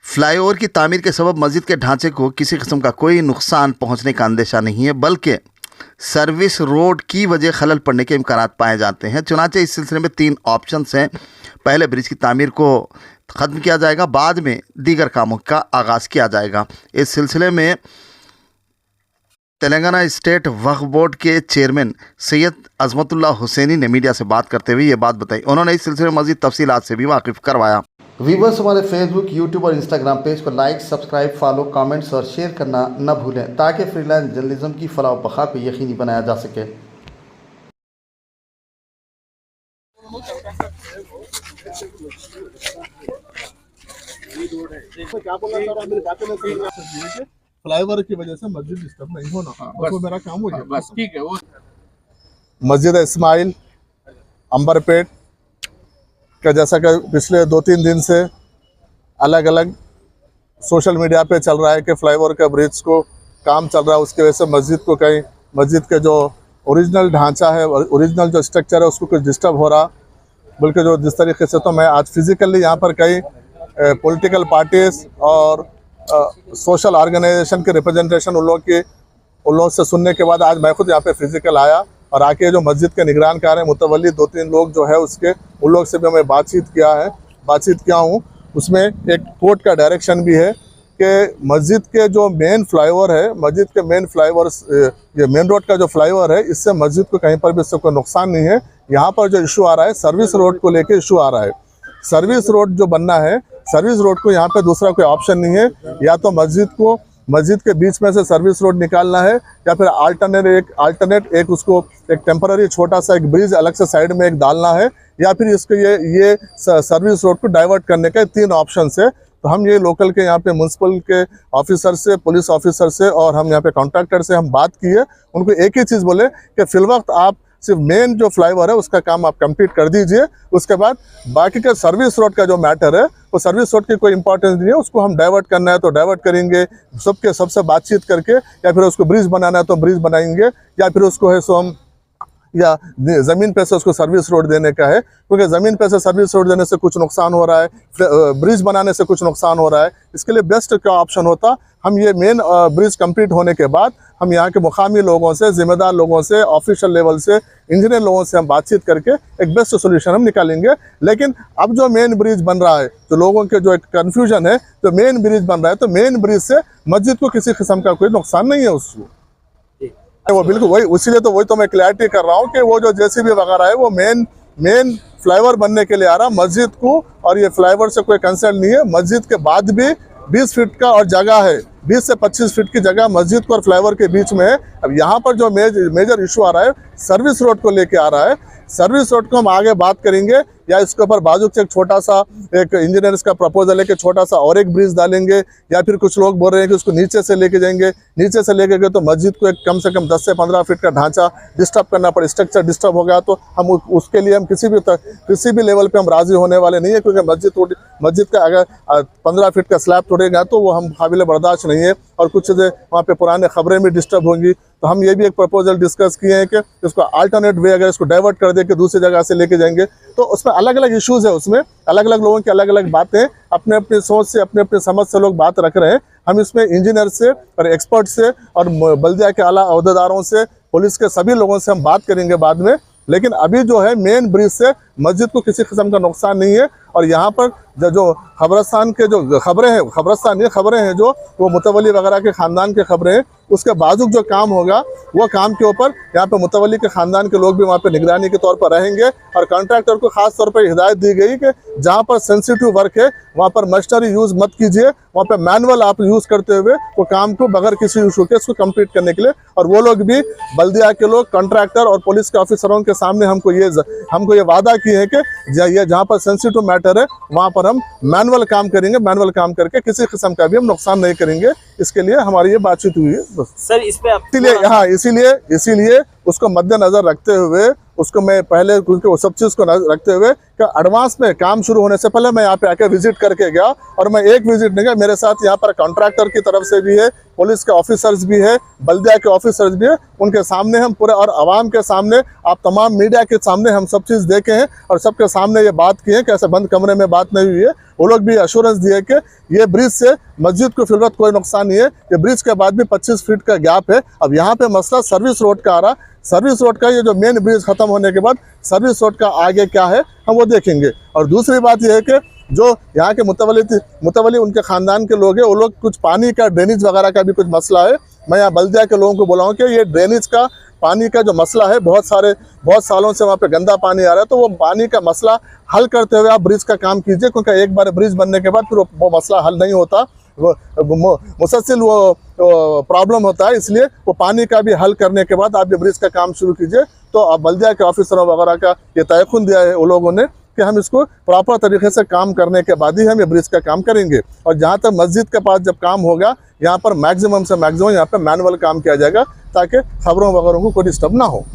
Flyover की तामीर के सबब मस्जिद के ढांचे को किसी किस्म का कोई नुकसान पहुंचने का अंदेशा नहीं है, बल्कि सर्विस रोड की वजह खलल पड़ने के इम्कानात पाए जाते हैं। चुनांचे इस सिलसिले में 3 ऑप्शंस हैं। पहले ब्रिज की तामीर को ख़त्म किया जाएगा, बाद में दीगर कामों का आगाज़ किया जाएगा। इस सिलसिले में तेलंगाना स्टेट वक्फ बोर्ड के चेयरमैन सैयद अजमतुल्लाह हुसैनी ने मीडिया से बात करते हुए ये बात बताई। उन्होंने इस सिलसिले में मज़ीद तफसीलात से भी वाकिफ़ करवाया। व्यूअर्स, हमारे फेसबुक, यूट्यूब और इंस्टाग्राम पेज को लाइक, सब्सक्राइब, फॉलो, कमेंट्स और शेयर करना न भूलें, ताकि फ्रीलांस जर्नलिज्म की फलाह व बखा को यकीनी बनाया जा सके। फ्लाईओवर की वजह से मस्जिद डिस्टर्ब नहीं होना, वो मेरा काम हो गया। बस ठीक है। वो मस्जिद इस्माइल अंबरपेट का जैसा कि पिछले 2-3 दिन से अलग अलग सोशल मीडिया पे चल रहा है कि फ्लाईओवर का ब्रिज को काम चल रहा है, उसकी वजह से मस्जिद को कहीं मस्जिद के जो ओरिजिनल ढांचा है, ओरिजिनल जो स्ट्रक्चर है, उसको कुछ डिस्टर्ब हो रहा। बल्कि जो जिस तरीके से तो मैं आज फिज़िकली यहाँ पर कई पॉलिटिकल पार्टीज़ और सोशल ऑर्गेनाइजेशन के रिप्रेजेंटेशन उन लोगों से सुनने के बाद आज मैं खुद यहाँ पे फिजिकल आया और आके जो मस्जिद के निगरानकार हैं मुतवल्ली 2-3 लोग जो है उसके उन लोग से भी मैं बातचीत किया हूँ। उसमें एक कोर्ट का डायरेक्शन भी है कि मस्जिद के जो मेन फ्लाईओवर है, मस्जिद के मेन फ्लाईओवर, ये मेन रोड का जो फ्लाईओवर है, इससे मस्जिद को कहीं पर भी इससे कोई नुकसान नहीं है। यहाँ पर जो इशू आ रहा है सर्विस रोड को लेके इशू आ रहा है। सर्विस रोड जो बनना है, सर्विस रोड को यहाँ पे दूसरा कोई ऑप्शन नहीं है। या तो मस्जिद के बीच में से सर्विस रोड निकालना है, या फिर अल्टरनेट एक उसको एक टेम्पररी छोटा सा एक ब्रिज अलग से साइड में एक डालना है, या फिर इसको ये सर्विस रोड को डाइवर्ट करने के 3 ऑप्शन है। तो हम ये लोकल के यहाँ पे म्यूनसिपल के ऑफिसर से, पुलिस ऑफिसर से और हम यहाँ पे कॉन्ट्रैक्टर से हम बात की है। उनको एक ही चीज़ बोले कि फिलवक्त आप सिर्फ मेन जो फ्लाईओवर है उसका काम आप कंप्लीट कर दीजिए, उसके बाद बाकी का सर्विस रोड का जो मैटर है वो सर्विस रोड की कोई इंपॉर्टेंस नहीं है, उसको हम डाइवर्ट करना है तो डाइवर्ट करेंगे, सबसे बातचीत करके, या फिर उसको ब्रिज बनाना है तो ब्रिज बनाएंगे, या फिर उसको है सो हम या ज़मीन पे से उसको सर्विस रोड देने का है। क्योंकि ज़मीन पे से सर्विस रोड देने से कुछ नुकसान हो रहा है, ब्रिज बनाने से कुछ नुकसान हो रहा है। इसके लिए बेस्ट क्या ऑप्शन होता, हम ये मेन ब्रिज कंप्लीट होने के बाद हम यहाँ के मुकामी लोगों से, जिम्मेदार लोगों से, ऑफिशियल लेवल से, इंजीनियर लोगों से हम बातचीत करके एक बेस्ट सोल्यूशन हम निकालेंगे। लेकिन अब जो मेन ब्रिज बन रहा है, जो लोगों के जो एक कन्फ्यूजन है, जो मेन ब्रिज बन रहा है, तो मेन ब्रिज से मस्जिद को किसी किस्म का कोई नुकसान नहीं है उसको। वो बिल्कुल वही, इसीलिए तो वही तो मैं क्लैरिटी कर रहा हूँ कि वो जो जेसीबी वगैरह है वो मेन फ्लाईओवर बनने के लिए आ रहा मस्जिद को, और ये फ्लाईओवर से कोई कंसर्न नहीं है। मस्जिद के बाद भी 20 फीट का और जगह है, 20 से 25 फीट की जगह मस्जिद को और फ्लाईओवर के बीच में है। अब यहाँ पर जो मेजर इशू आ रहा है सर्विस रोड को लेके आ रहा है। सर्विस रोड को हम आगे बात करेंगे, या इसके ऊपर बाजू से एक छोटा सा एक इंजीनियर्स का प्रपोजल है कि छोटा सा और एक ब्रिज डालेंगे, या फिर कुछ लोग बोल रहे हैं कि उसको नीचे से लेके जाएंगे। नीचे से लेके गए तो मस्जिद को एक कम से कम 10 से 15 फीट का ढांचा डिस्टर्ब करना पड़े, स्ट्रक्चर डिस्टर्ब हो गया तो हम उसके लिए हम किसी भी लेवल पे हम राजी होने वाले नहीं है। क्योंकि मस्जिद का अगर 15 फीट का स्लैब तोड़ेगा तो वो हम काबिल बर्दाश्त नहीं है, और कुछ वहाँ पे पुराने खबरें भी डिस्टर्ब होंगी। तो हम ये भी एक प्रपोजल डिस्कस किए हैं कि इसको अल्टरनेट वे अगर इसको डाइवर्ट कर दे के दूसरी जगह से लेके जाएंगे, तो उसमें अलग अलग इश्यूज है, उसमें अलग अलग लोगों की अलग अलग बातें, अपने अपनी सोच से, अपने अपने समझ से लोग बात रख रहे हैं। हम इसमें इंजीनियर से और एक्सपर्ट से और बल्दिया के आला अहदेदारों से, पुलिस के सभी लोगों से हम बात करेंगे बाद में। लेकिन अभी जो है मेन ब्रिज से मस्जिद को किसी किस्म का नुकसान नहीं है। और यहाँ पर जो खबरस्तान के जो खबरें हैं, खबरें हैं जो वो मुतवल्ली वगैरह के ख़ानदान के खबरें हैं, उसके बाजुक जो काम होगा वो काम के ऊपर यहाँ पे मुतवल्ली के ख़ानदान के लोग भी वहाँ पे निगरानी के तौर पर रहेंगे। और कॉन्ट्रैक्टर को ख़ास तौर पर हिदायत दी गई कि जहाँ पर सेंसिटिव वर्क है वहाँ पर मशीनरी यूज़ मत कीजिए, वहाँ पर मैनुअल आप यूज़ करते हुए वो काम को बगैर किसी इशू के उसको कंप्लीट करने के लिए। और वो लोग भी बल्दिया के लोग, कॉन्ट्रैक्टर और पुलिस के ऑफिसरों के सामने हमको ये वादा किए हैं कि ये जहाँ पर सेंसिटिव मैटर है वहाँ पर हम मैनुअल काम करेंगे, मैनुअल काम करके किसी किस्म का भी हम नुकसान नहीं करेंगे। इसके लिए हमारी ये बातचीत हुई है बस। सर, इस पे इसीलिए उसको मद्देनजर रखते हुए उसको मैं पहले वो सब चीज़ को रखते हुए कि एडवांस में काम शुरू होने से पहले मैं यहाँ पे आके विजिट करके गया। और मैं एक विजिट नहीं गया, मेरे साथ यहाँ पर कॉन्ट्रैक्टर की तरफ से भी है, पुलिस के ऑफिसर्स भी है, बल्दिया के ऑफिसर्स भी है। उनके सामने हम पूरे और आवाम के सामने, आप तमाम मीडिया के सामने हम सब चीज़ देखे हैं और सबके सामने ये बात की है कि ऐसे बंद कमरे में बात नहीं हुई है। वो लोग भी एश्योरेंस दिए कि ये ब्रिज से मस्जिद को फिलवत कोई नुकसान नहीं है। ये ब्रिज के बाद भी 25 फीट का गैप है। अब यहाँ पे मसला सर्विस रोड का आ रहा। सर्विस रोड का ये जो मेन ब्रिज खत्म होने के बाद सर्विस रोड का आगे क्या है हम वो देखेंगे। और दूसरी बात यह है कि जो यहाँ के मुतवली उनके ख़ानदान के लोग हैं, वो लोग कुछ पानी का ड्रेनेज वगैरह का भी कुछ मसला है। मैं यहाँ बल्दिया के लोगों को बोलाऊँ कि ये ड्रेनेज का पानी का जो मसला है, बहुत सालों से वहाँ पे गंदा पानी आ रहा है, तो वो पानी का मसला हल करते हुए आप ब्रिज का काम कीजिए, क्योंकि एक बार ब्रिज बनने के बाद फिर वो मसला हल नहीं होता, वो मुसलसल वो प्रॉब्लम होता है। इसलिए वो पानी का भी हल करने के बाद आप ये ब्रिज का काम शुरू कीजिए। तो अब बल्दिया के ऑफिसरों वगैरह का ये तयक़ुन दिया है वो लोगों ने कि हम इसको प्रॉपर तरीके से काम करने के बाद ही हम ये ब्रिज का काम करेंगे। और जहाँ तक मस्जिद के पास जब काम होगा, यहाँ पर मैक्सिमम से मैक्सिमम यहाँ पर मैनुअल काम किया जाएगा, ताकि खबरों वगैरह को कोई डिस्टर्ब ना हो।